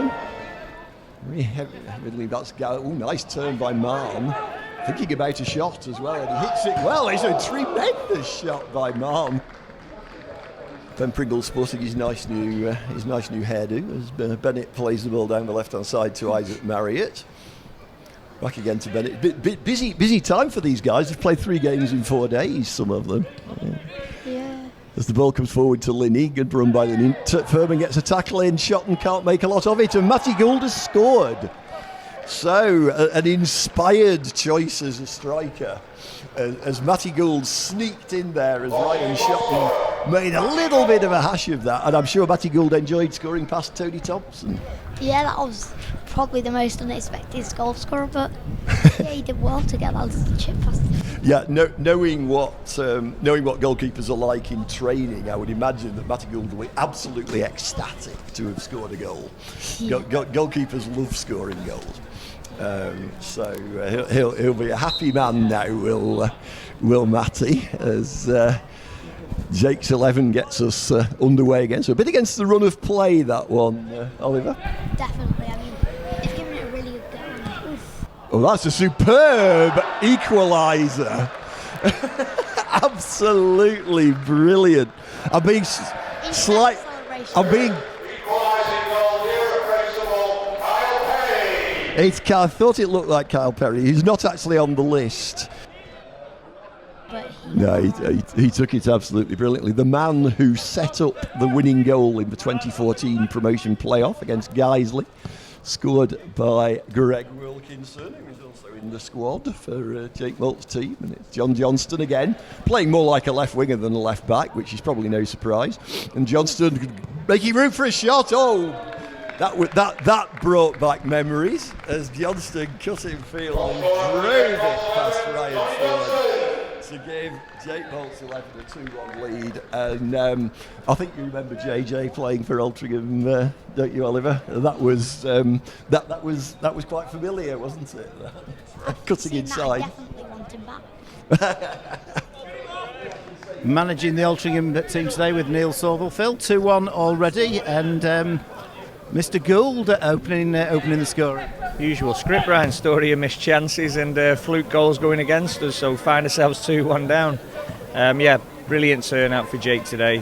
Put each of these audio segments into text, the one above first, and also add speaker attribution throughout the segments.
Speaker 1: turn. Very heavily, that's nice turn by Marm. Thinking about a shot as well, and he hits it well. It's a tremendous shot by Marm. Ben Pringle sporting his nice new hairdo as Bennett plays the ball down the left-hand side to Isaac Marriott. Back again to Bennett. Bit busy time for these guys. They've played 3 games in 4 days, some of them.
Speaker 2: Yeah.
Speaker 1: As the ball comes forward to Linney, good run by Linney. Furman gets a tackle in, shot and can't make a lot of it, and Matty Gould has scored. So, an inspired choice as a striker, as Matty Gould sneaked in there as Ryan shot and made a little bit of a hash of that, and I'm sure Matty Gould enjoyed scoring past Tony Thompson.
Speaker 2: Yeah, that was probably the most unexpected goal scorer, but yeah, he did well to get that chip past.
Speaker 1: Yeah, knowing what goalkeepers are like in training, I would imagine that Matty Gould will be absolutely ecstatic to have scored a goal.
Speaker 2: Yeah.
Speaker 1: Goalkeepers love scoring goals. So he'll be a happy man now, will Matty, as Jake's 11 gets us underway again. So a bit against the run of play, that one, Oliver.
Speaker 2: Definitely, I mean, they've given it a really good go.
Speaker 1: Oh, that's a superb equaliser. Absolutely brilliant. I'm being I thought it looked like Kyle Perry. He's not actually on the list. No, he took it absolutely brilliantly. The man who set up the winning goal in the 2014 promotion playoff against Guiseley, scored by Greg Wilkinson, who is also in the squad for Jake Moult's team. And it's John Johnston again, playing more like a left winger than a left back, which is probably no surprise. And Johnston making room for a shot. Oh! That brought back memories as Johnston cut in field and drove it past Ryan Ford to give Jake Moult's 11 a 2-1 lead. And I think you remember JJ playing for Altrincham, don't you, Oliver? That was quite familiar, wasn't it? Cutting inside.
Speaker 2: I definitely want him back.
Speaker 3: Managing the Altrincham team today with Neil Sorville. Phil, 2-1 already, and Mr. Gould opening the scoring.
Speaker 4: Usual script, Ryan. Story of missed chances and fluke goals going against us, so find ourselves 2-1 down. Brilliant turnout for Jake today.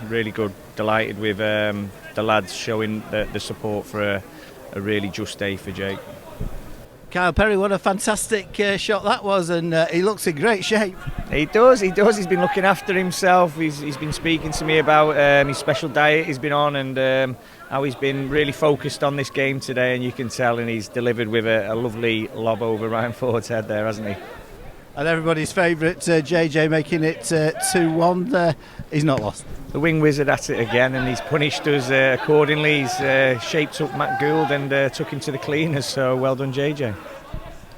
Speaker 4: Really good. Delighted with the lads showing the support for a really just day for Jake.
Speaker 3: Kyle Perry, what a fantastic shot that was, and he looks in great shape.
Speaker 4: He does. He's been looking after himself. He's been speaking to me about his special diet he's been on, and how he's been really focused on this game today, and you can tell, and he's delivered with a lovely lob over Ryan Ford's head there, hasn't he?
Speaker 3: And everybody's favourite, JJ, making it 2-1. He's not lost.
Speaker 4: The wing wizard at it again, and he's punished us accordingly. He's shaped up Matt Gould and took him to the cleaners, so well done, JJ.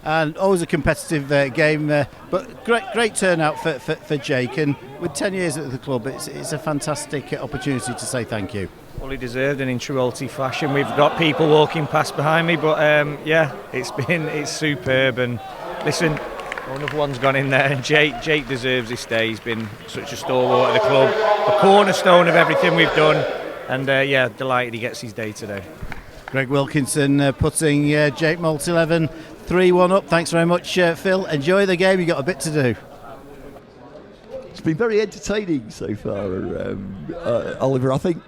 Speaker 3: And always a competitive game, but great turnout for Jake, and with 10 years at the club, it's a fantastic opportunity to say thank you.
Speaker 4: Fully deserved, and in true Alty fashion. We've got people walking past behind me, but it's superb. And listen, another one's gone in there, and Jake deserves this day. He's been such a stalwart of the club, a cornerstone of everything we've done, and delighted he gets his day today.
Speaker 3: Greg Wilkinson putting Jake Moult 11 3-1 up. Thanks very much, Phil. Enjoy the game. You've got a bit to do.
Speaker 1: It's been very entertaining so far, Oliver. I think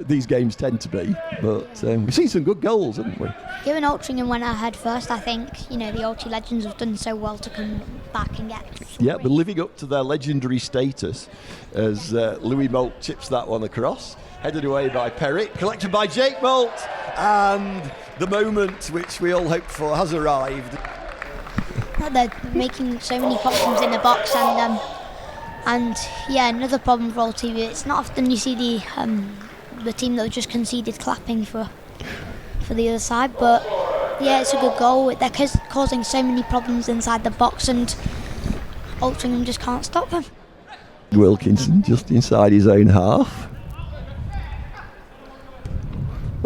Speaker 1: these games tend to be, but we've seen some good goals, haven't we?
Speaker 2: Given Altrincham went ahead first, I think the Alty legends have done so well to come back and get.
Speaker 1: Yeah, but living up to their legendary status as Louis Moult chips that one across, headed away by Perritt, collected by Jake Moult, and the moment which we all hoped for has arrived.
Speaker 2: They're making so many problems in the box, and another problem for Alty. It's not often you see the team that just conceded clapping for the other side, but it's a good goal. They're causing so many problems inside the box, and Altrincham just can't stop them. Wilkinson
Speaker 1: just inside his own half.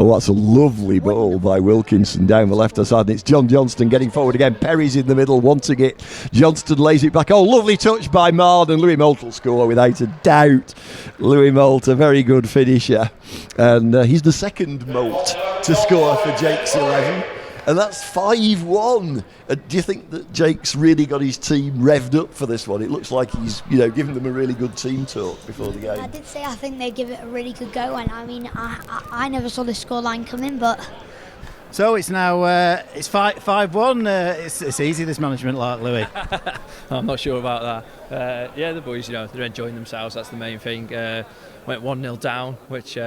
Speaker 1: Oh, that's a lovely ball by Wilkinson down the left-hand side. And it's John Johnston getting forward again. Perry's in the middle, wanting it. Johnston lays it back. Oh, lovely touch by Mard, and Louis Moult will score without a doubt. Louis Moult, a very good finisher. And he's the second Moult to score for Jake's 11. And that's 5-1. Do you think that Jake's really got his team revved up for this one? It looks like he's, giving them a really good team talk before the game.
Speaker 2: I did say I think they give it a really good go, and I mean, I never saw the scoreline coming, but.
Speaker 3: So it's now it's 5-1. It's easy, this management lark, Louis.
Speaker 5: I'm not sure about that. Yeah, the boys, they're enjoying themselves. That's the main thing. Went 1-0 down, which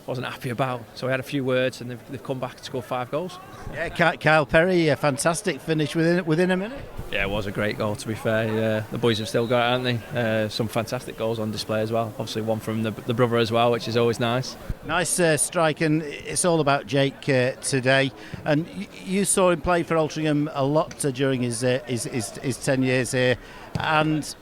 Speaker 5: wasn't happy about. So we had a few words, and they've come back to score 5 goals.
Speaker 3: Yeah, Kyle Perry, a fantastic finish within a minute.
Speaker 5: Yeah, it was a great goal, to be fair. The boys have still got it, haven't they? Some fantastic goals on display as well. Obviously one from the brother as well, which is always nice.
Speaker 3: Nice strike, and it's all about Jake today. And you saw him play for Altrincham a lot during his 10 years here, and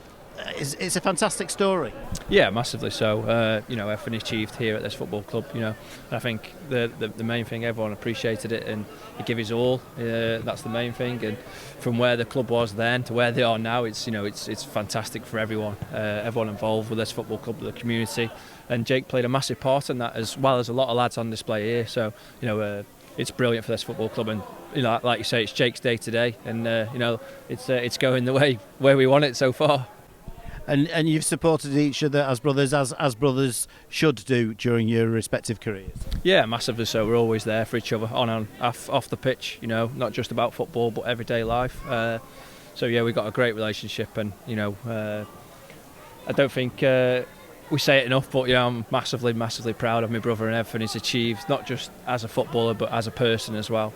Speaker 3: it's a fantastic story.
Speaker 5: Yeah, massively so. Everything achieved here at this football club. And I think the main thing, everyone appreciated it, and he gave his all. That's the main thing. And from where the club was then to where they are now, it's fantastic for everyone. Everyone involved with this football club, the community, and Jake played a massive part in that, as well as a lot of lads on display here. So it's brilliant for this football club, and like you say, it's Jake's day today, and it's going the way where we want it so far.
Speaker 3: And you've supported each other as brothers, as brothers should do during your respective careers.
Speaker 5: Yeah, massively so. We're always there for each other, on and off the pitch. Not just about football, but everyday life. So yeah, we've got a great relationship, and I don't think we say it enough, but I'm massively, massively proud of my brother and everything he's achieved, not just as a footballer, but as a person as well.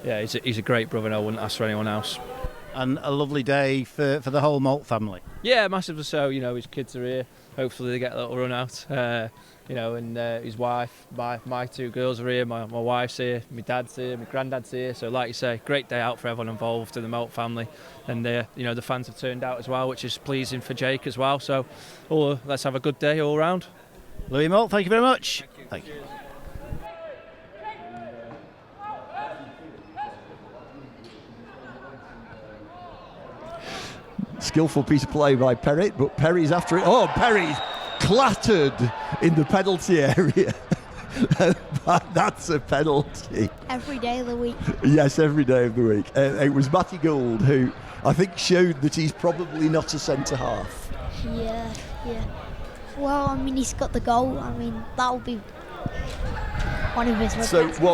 Speaker 5: He's a great brother, and I wouldn't ask for anyone else.
Speaker 3: And a lovely day for the whole Moult family.
Speaker 5: Yeah, massively so. His kids are here. Hopefully they get a little run out. And his wife, my 2 girls are here. My wife's here. My dad's here. My granddad's here. So, like you say, great day out for everyone involved in the Moult family. And the fans have turned out as well, which is pleasing for Jake as well. So, let's have a good day all round.
Speaker 3: Louis Moult, thank you very much. Thank you.
Speaker 1: Skillful piece of play by Perry, but Perry's after it. Oh, Perry's clattered in the penalty area. That's a penalty.
Speaker 2: Every day of the week.
Speaker 1: Yes, every day of the week. It was Matty Gould who I think showed that he's probably not a centre-half.
Speaker 2: Yeah. Well, he's got the goal. That'll be one of his regrets.
Speaker 1: So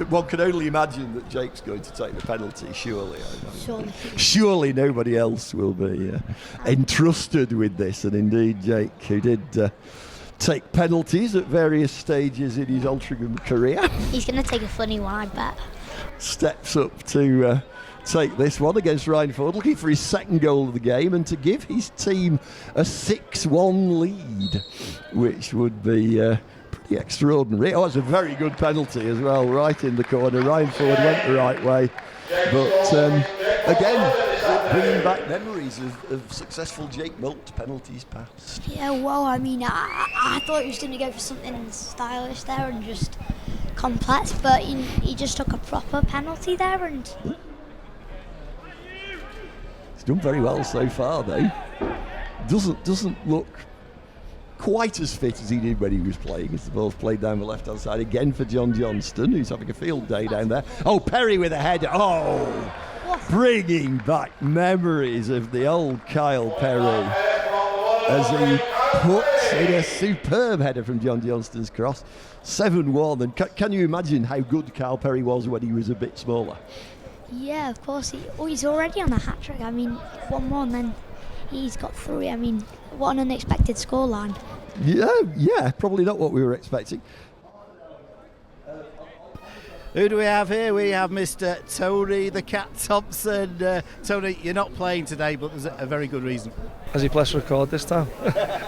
Speaker 1: one can only imagine that Jake's going to take the penalty, surely. Surely nobody else will be entrusted with this. And indeed, Jake, who did take penalties at various stages in his Altrincham career.
Speaker 2: He's going to take a funny one, I bet.
Speaker 1: Steps up to take this one against Rhineford, looking for his second goal of the game and to give his team a 6-1 lead, which would be pretty extraordinary. Oh, it's a very good penalty as well, right in the corner. Rhineford went the right way, but again, bringing back memories of successful Jake Moult penalties past.
Speaker 2: Yeah, well, I thought he was going to go for something stylish there and just complex, but he just took a proper penalty there, and
Speaker 1: he's done very well so far, though. Doesn't look quite as fit as he did when he was playing, as the ball's played down the left-hand side again for John Johnston, who's having a field day down there. Oh, Perry with a header. Oh, bringing back memories of the old Kyle Perry as he puts in a superb header from John Johnston's cross. 7-1. And can you imagine how good Kyle Perry was when he was a bit smaller?
Speaker 2: Yeah, of course. He's already on a hat-trick. One more and then he's got 3. What an unexpected scoreline.
Speaker 1: Yeah, probably not what we were expecting.
Speaker 3: Who do we have here? We have Mr. Tony the Cat Thompson. Tony, you're not playing today, but there's a very good reason.
Speaker 6: Has he pressed record this time?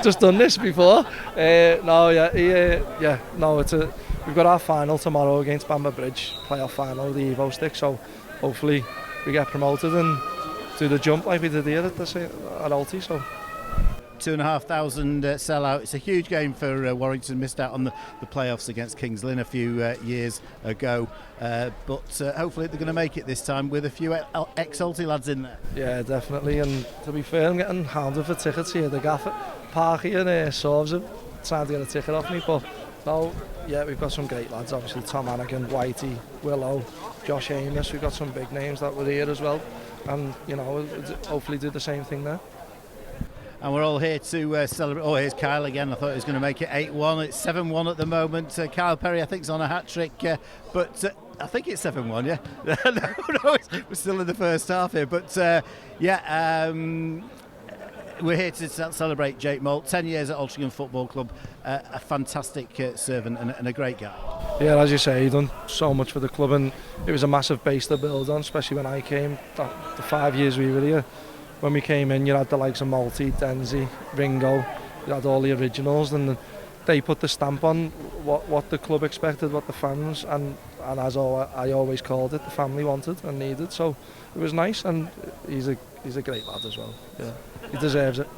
Speaker 6: Just done this before. We've got our final tomorrow against Bamber Bridge, playoff final, the Evo Stick. So hopefully we get promoted and do the jump like we did here at Alti. So
Speaker 3: 2,500 sellout. It's a huge game for Warrington. Missed out on the playoffs against Kings Lynn a few years ago, but hopefully they're going to make it this time with a few ex-Alty lads in there.
Speaker 6: Yeah, definitely. And to be fair, I'm getting hounded for tickets here. The gaffer Parky and Sorves are trying to get a ticket off me, but no, yeah, we've got some great lads. Obviously, Tom Hannigan, Whitey, Willow, Josh Amos. We've got some big names that were here as well, and you know, hopefully do the same thing there.
Speaker 3: And we're all here to celebrate. Oh, here's Kyle again. I thought he was going to make it 8-1. It's 7-1 at the moment. Kyle Perry, I think, is on a hat-trick, but I think it's 7-1, yeah? no, we're still in the first half here. But, we're here to celebrate Jake Moult. 10 years at Altrincham Football Club. A fantastic servant and a great guy.
Speaker 6: Yeah, as you say, he done so much for the club, and it was a massive base to build on, especially when I came. The 5 years we were here. When we came in, you had the likes of Moult, Denzi, Ringo, you had all the originals, and they put the stamp on what the club expected, what the fans, and as I always called it, the family wanted and needed. So it was nice, and he's a great lad as well. Yeah, he deserves it.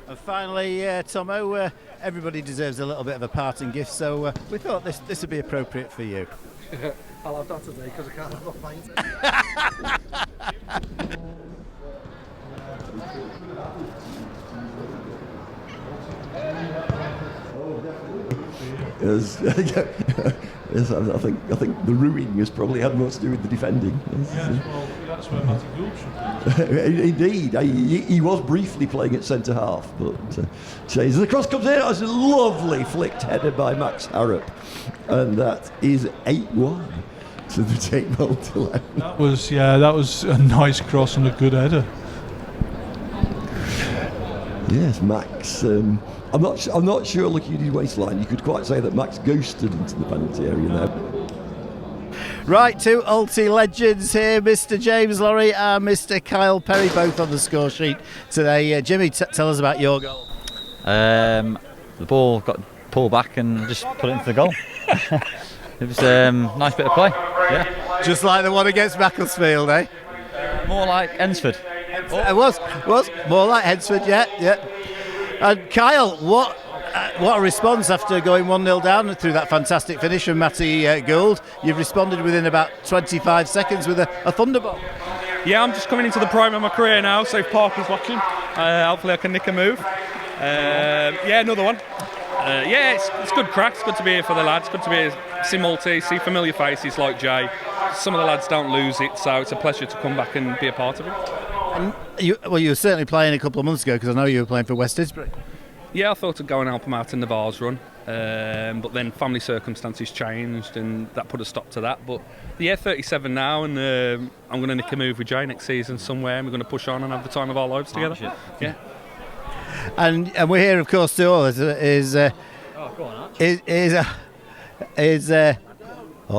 Speaker 3: And finally, Tomo, everybody deserves a little bit of a parting gift, so we thought this would be appropriate for you.
Speaker 6: I'll have that today because I can't have a pint.
Speaker 1: Yes, I think the ruining has probably had more to do with the defending.
Speaker 7: Yes, well, that's where Matty Gould should be.
Speaker 1: Indeed, he was briefly playing at centre half, but the cross comes in. It's a lovely flicked header by Max Harrop, and that is 8-1 to the Jake Moult 11.
Speaker 7: That was a nice cross and a good header.
Speaker 1: Yes, Max. I'm not sure. Looking at his waistline, you could quite say that Max ghosted into the penalty area there.
Speaker 3: Right, two Alty legends here, Mr. James Lorry and Mr. Kyle Perry, both on the score sheet today. Jimmy, tell us about your goal.
Speaker 8: The ball got pulled back and just put it into the goal. It was a nice bit of play. Yeah.
Speaker 3: Just like the one against Macclesfield, eh?
Speaker 8: More like Ensford.
Speaker 3: It was more like Headsford, yeah. And Kyle, what a response after going 1-0 down through that fantastic finish from Matty Gould. You've responded within about 25 seconds with a thunderbolt.
Speaker 9: Yeah, I'm just coming into the prime of my career now, so if Parker's watching, hopefully I can nick a move. Another one. It's good crack. It's good to be here for the lads. Good to be see Multi, see familiar faces like Jay. Some of the lads don't lose it, so it's a pleasure to come back and be a part of it.
Speaker 3: And you were certainly playing a couple of months ago, because I know you were playing for West Didsbury.
Speaker 9: Yeah, I thought I'd go and help them out in the Vars run, but then family circumstances changed and that put a stop to that. But yeah, 37 now, and I'm going to nick a move with Jay next season somewhere, and we're going to push on and have the time of our lives together. Yeah.
Speaker 3: And we're here, of course, too. Oh,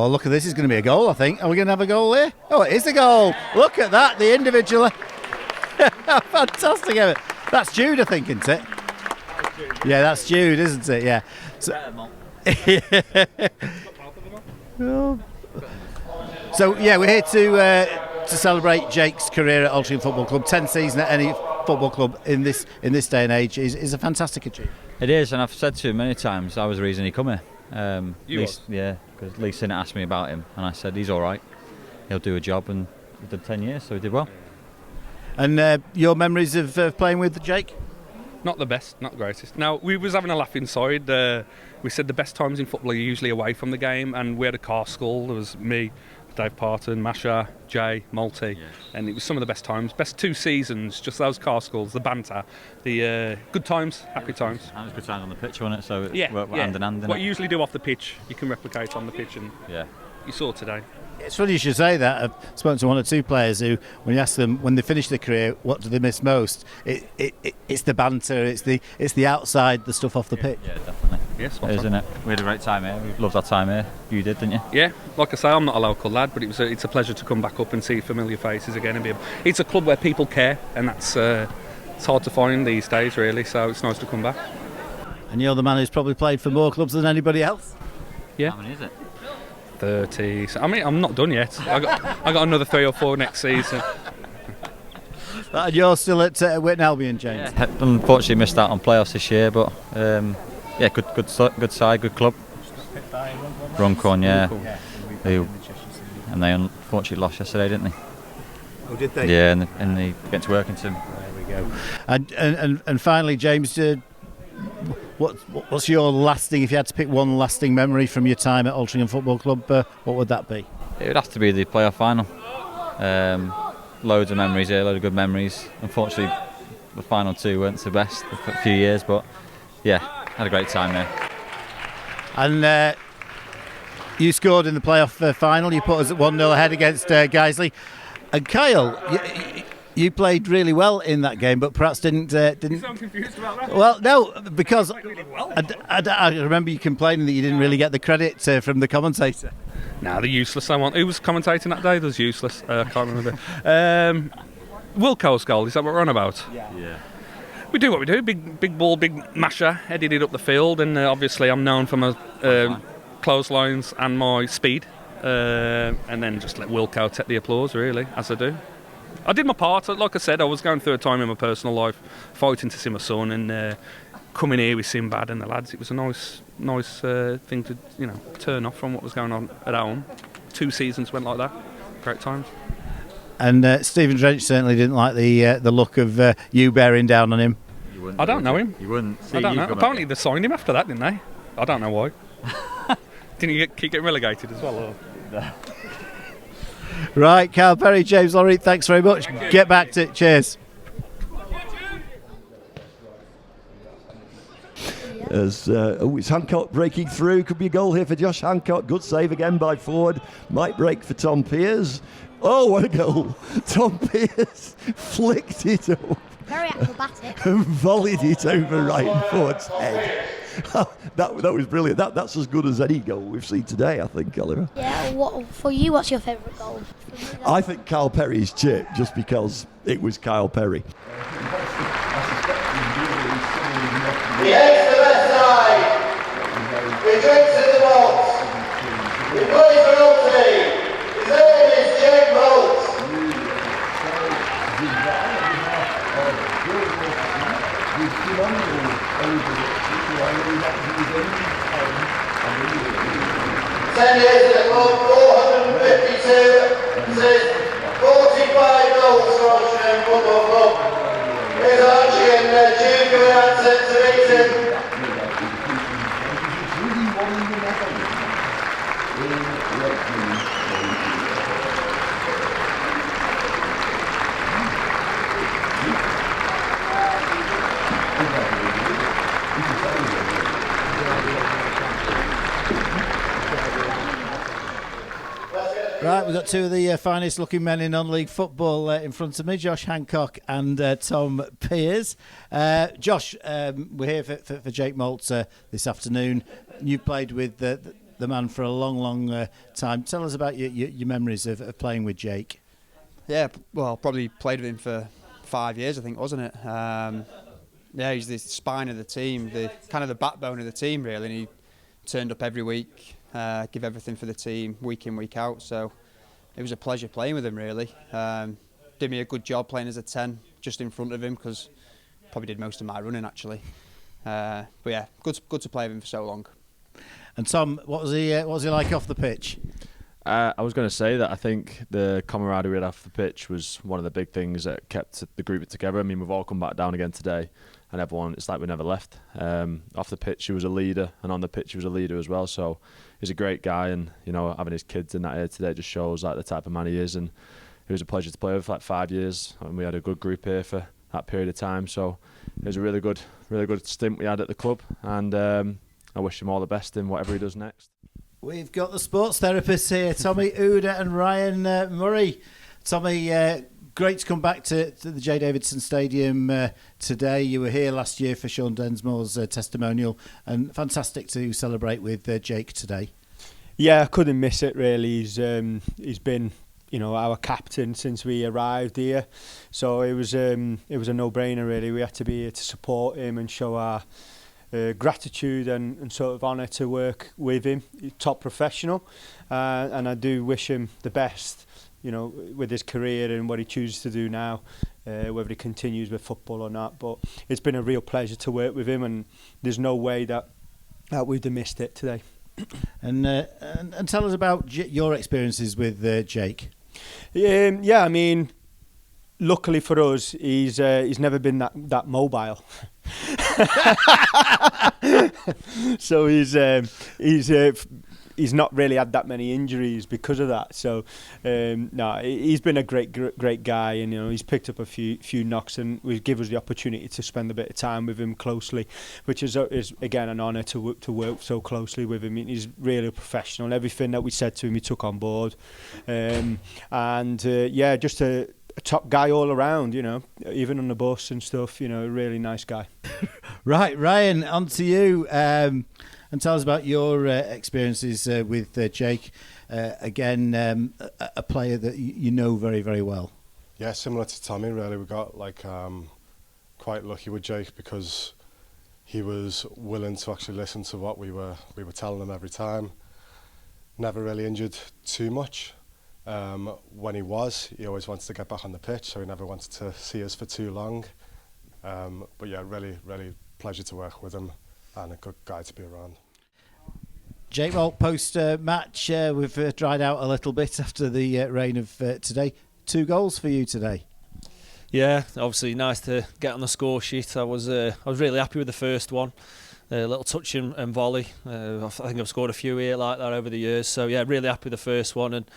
Speaker 3: look at this! It's going to be a goal, I think. Are we going to have a goal here? Oh, it is a goal! Look at that, the individual. Fantastic effort. That's Jude, I think, isn't it? Yeah, that's Jude, isn't it? Yeah. So yeah, we're here to celebrate Jake's career at Altrincham Football Club. 10 seasons at any football club in this day and age is a fantastic achievement.
Speaker 8: It is, and I've said to him many times that was the reason he come here.
Speaker 9: Yeah,
Speaker 8: because Lee Sinnott asked me about him, and I said he's all right. He'll do a job, and he did 10 years, so he did well.
Speaker 3: And your memories of playing with Jake?
Speaker 9: Not the best, not the greatest. Now, we was having a laugh inside. We said the best times in football are usually away from the game, and we had a car school. There was me, Dave Parton, Masha, Jay, Multi, and it was some of the best times. Best 2 seasons, just those car schools, the banter, the good times, happy times.
Speaker 8: And it was good times on the pitch, wasn't it? So
Speaker 9: we're
Speaker 8: hand in hand.
Speaker 9: What you usually do off the pitch, you can replicate on the pitch, and you saw today.
Speaker 3: It's funny you should say that. I've spoken to 1 or 2 players who, when you ask them when they finish their career, what do they miss most? It's the banter, it's the outside, the stuff off the pitch.
Speaker 8: Yeah, definitely.
Speaker 9: Yes,
Speaker 8: isn't it? We had a great time here. We loved our time here. You did, didn't you?
Speaker 9: Yeah, like I say, I'm not a local lad, but it's a pleasure to come back up and see familiar faces again. And it's a club where people care, and that's it's hard to find these days, really. So it's nice to come back.
Speaker 3: And you're the man who's probably played for more clubs than anybody else.
Speaker 9: Yeah.
Speaker 8: How many is it?
Speaker 9: 30. So, I mean, I'm not done yet. I got another 3 or 4 next season.
Speaker 3: And you're still at Whitton Albion, James?
Speaker 8: Yeah, unfortunately missed out on playoffs this year, but yeah, good side, good club. Runcorn, yeah. And they unfortunately lost yesterday, didn't they?
Speaker 3: Oh, did they?
Speaker 8: Yeah, and they against Workington.
Speaker 3: There we go. And finally, James, what's your lasting? If you had to pick one lasting memory from your time at Altrincham Football Club, what would that be?
Speaker 8: It would have to be the playoff final. Loads of memories here, loads of good memories. Unfortunately, the final two weren't the best for a few years, but yeah, had a great time there.
Speaker 3: And you scored in the playoff final. You put us at 1-0 ahead against Guiseley. And Kyle, you played really well in that game, but perhaps didn't.
Speaker 9: You sound confused about that.
Speaker 3: Well, no, because I remember you complaining that you didn't really get the credit from the commentator.
Speaker 9: Nah, they're useless. Who was commentating that day? That was useless. I can't remember. Wilco's goal. Is that what we're on about?
Speaker 8: Yeah.
Speaker 9: We do what we do. Big ball, big masher, headed it up the field, and obviously I'm known for my clotheslines and my speed. And then just let Wilco take the applause, really, as I do. I did my part. Like I said, I was going through a time in my personal life, fighting to see my son, and coming here with Sinbad and the lads. It was a nice thing to turn off from what was going on at home. 2 seasons went like that. Great times.
Speaker 3: And Stephen Drench certainly didn't like the look of you bearing down on him.
Speaker 9: I don't know him.
Speaker 8: You wouldn't.
Speaker 9: I don't know. Apparently they signed him after that, didn't they? I don't know why. Didn't you keep getting relegated as well? Or?
Speaker 8: No.
Speaker 3: Right, Carl Perry, James Lorry, thanks very much. Get back to it. Cheers.
Speaker 1: It's Hancock breaking through. Could be a goal here for Josh Hancock. Good save again by Ford. Might break for Tom Pears. Oh, what a goal. Tom Pears flicked it up.
Speaker 2: Very acrobatic.
Speaker 1: And volleyed it over Ryan Ford's head. that was brilliant. That's as good as any goal we've seen today, I think, Oliver.
Speaker 2: Yeah, for you, what's your favourite goal?
Speaker 1: I think Kyle Perry's chip, just because it was Kyle Perry.
Speaker 10: He hates the best side. He drinks in the Moult. He plays for Moult. His name is J Moult. Ten years at the club, 452, says 45 goals for Altrincham Football Club. Here's Archie and Jude going out to Eton.
Speaker 3: Right, we've got two of the finest looking men in non-league football in front of me, Josh Hancock and Tom Pears. Josh, we're here for Jake Moult this afternoon. You played with the man for a long time. Tell us about your memories of playing with Jake.
Speaker 11: Yeah, well, probably played with him for 5 years, I think, wasn't it? Yeah, he's the spine of the team, the kind of the backbone of the team, really. And he turned up every week, give everything for the team, week in, week out. So it was a pleasure playing with him, really. Did me a good job playing as a 10, just in front of him, because probably did most of my running, actually. But yeah, good to play with him for so long.
Speaker 3: And Tom, what was he like off the pitch?
Speaker 12: I was going to say that I think the camaraderie we had off the pitch was one of the big things that kept the group together. I mean, we've all come back down again today, and everyone, it's like we never left. Off the pitch, he was a leader, and on the pitch, he was a leader as well. So he's a great guy, and having his kids in that here today just shows like the type of man he is. And it was a pleasure to play with for like 5 years, and we had a good group here for that period of time. So it was a really good stint we had at the club, and I wish him all the best in whatever he does next.
Speaker 3: We've got the sports therapists here, Tommy Uda and Ryan Murray. Tommy, great to come back to the J Davidson Stadium today. You were here last year for Sean Densmore's testimonial, and fantastic to celebrate with Jake today.
Speaker 13: Yeah, I couldn't miss it really. He's been our captain since we arrived here, so it was a no-brainer really. We had to be here to support him and show our gratitude and sort of honour to work with him. He's top professional, and I do wish him the best you know, with his career and what he chooses to do now, whether he continues with football or not. But it's been a real pleasure to work with him, and there's no way that we'd have missed it today.
Speaker 3: And tell us about your experiences with Jake.
Speaker 13: Yeah, I mean, luckily for us, he's never been that mobile. So he's not really had that many injuries because of that. So no, he's been a great guy, and you know, he's picked up a few knocks, and we give us the opportunity to spend a bit of time with him closely, which is again an honour to work so closely with him. He's really a professional, and everything that we said to him he took on board, yeah, just a top guy all around, you know, even on the bus and stuff, you know, a really nice guy.
Speaker 3: Right, Ryan, on to you, and tell us about your experiences with Jake. Again, a player that you know very, very well.
Speaker 14: Yeah, similar to Tommy, really. We got quite lucky with Jake because he was willing to actually listen to what we were telling him every time. Never really injured too much. When he always wanted to get back on the pitch, so he never wanted to see us for too long. But yeah, really, really pleasure to work with him, and a good guy to be around.
Speaker 3: Jake, well, post-match, we've dried out a little bit after the rain of today. 2 goals for you today.
Speaker 5: Yeah, obviously nice to get on the score sheet. I was really happy with the first one. A little touch and volley. I think I've scored a few here like that over the years. So yeah, really happy with the first one, and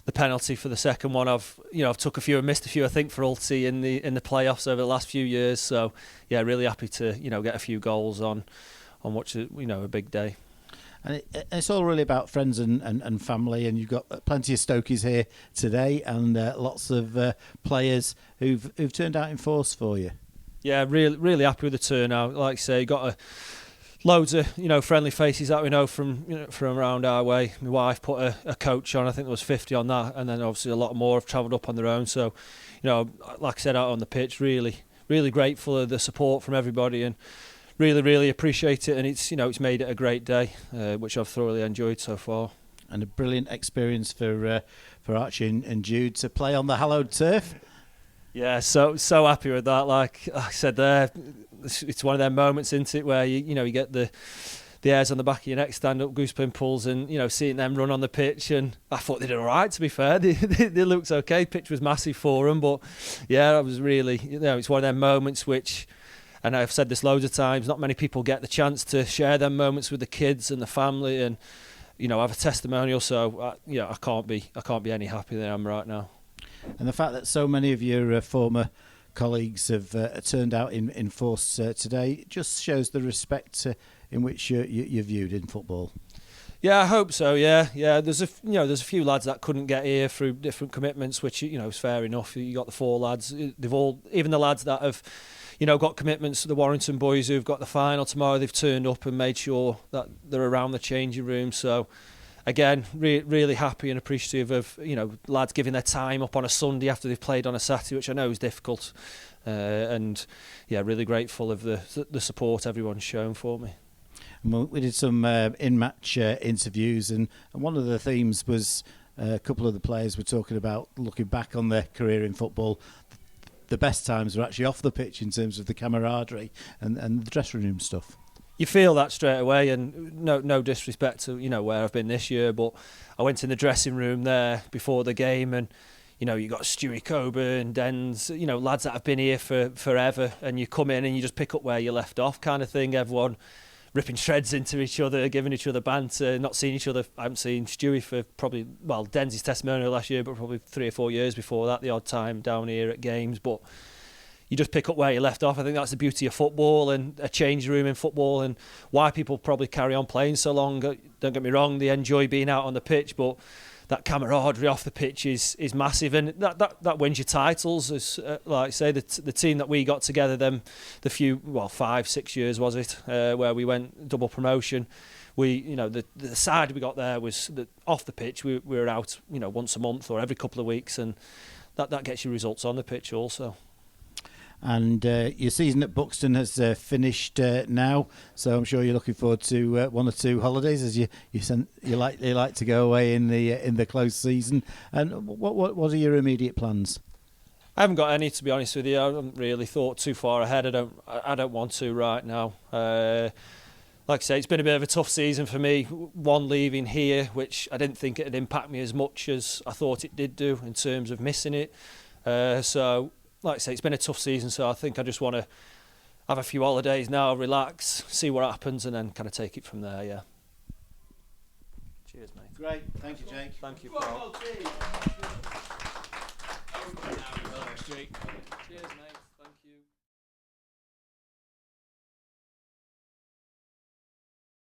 Speaker 5: the penalty for the second one. I've took a few and missed a few, I think, for Ulti in the playoffs over the last few years. So yeah, really happy to get a few goals on what's a big day.
Speaker 3: And it's all really about friends and family, and you've got plenty of Stokies here today, and lots of players who've turned out in force for you.
Speaker 5: Yeah, really happy with the turnout. Like I say, got loads of friendly faces that we know from around our way. My wife put a coach on. I think there was 50 on that, and then obviously a lot more have travelled up on their own. So, like I said, out on the pitch, really grateful of the support from everybody, and really appreciate it. And it's made it a great day, which I've thoroughly enjoyed so far.
Speaker 3: And a brilliant experience for Archie and Jude to play on the hallowed turf.
Speaker 5: Yeah, so happy with that. Like I said there, it's one of them moments, isn't it, where you get the hairs on the back of your neck stand up, goose pimples, and seeing them run on the pitch. And I thought they did all right, to be fair. They looked okay. Pitch was massive for them, but yeah, I was really it's one of them moments which, and I've said this loads of times, not many people get the chance to share them moments with the kids and the family, and have a testimonial. So I can't be any happier than I am right now.
Speaker 3: And the fact that so many of your former colleagues have turned out in force today just shows the respect in which you're viewed in football.
Speaker 5: Yeah, I hope so. Yeah. There's a few lads that couldn't get here through different commitments, which is fair enough. You got the 4 lads. They've all, even the lads that have got commitments to the Warrington boys who've got the final tomorrow. They've turned up and made sure that they're around the changing room. So, again, really happy and appreciative of lads giving their time up on a Sunday after they've played on a Saturday, which I know is difficult. And yeah, really grateful of the support everyone's shown for me.
Speaker 3: We did some in-match interviews, and one of the themes was a couple of the players were talking about looking back on their career in football. The best times were actually off the pitch in terms of the camaraderie and the dressing room stuff.
Speaker 5: You feel that straight away, and no disrespect to where I've been this year, but I went in the dressing room there before the game, and you got Stewie Coburn, Dens, lads that have been here for forever, and you come in and you just pick up where you left off, kind of thing. Everyone ripping shreds into each other, giving each other banter, not seeing each other. I haven't seen Stewie for probably, Dens' testimonial last year, but probably 3 or 4 years before that, the odd time down here at games. But you just pick up where you left off. I think that's the beauty of football and a change room in football, and why people probably carry on playing so long. Don't get me wrong, they enjoy being out on the pitch, but that camaraderie off the pitch is massive, and that wins you titles. As like I say, the team that we got together, the few 5-6 years was it, where we went double promotion. We the side we got there was that off the pitch we were out once a month or every couple of weeks, and that gets you results on the pitch also.
Speaker 3: and your season at Buxton has finished now, so I'm sure you're looking forward to 1 or 2 holidays as you like to go away in the close season. And what are your immediate plans?
Speaker 15: I haven't got any, to be honest with you. I haven't really thought too far ahead. I don't want to right now. Like I say, it's been a bit of a tough season for me. One, leaving here, which I didn't think it'd impact me as much as I thought it did do in terms of missing it. So, like I say, it's been a tough season, so I think I just want to have a few holidays now, relax, see what happens, and then kind of take it from there, yeah. Cheers, mate.
Speaker 3: Great. Thank you, Jake.
Speaker 15: Thank you, Paul.
Speaker 3: Cheers, mate.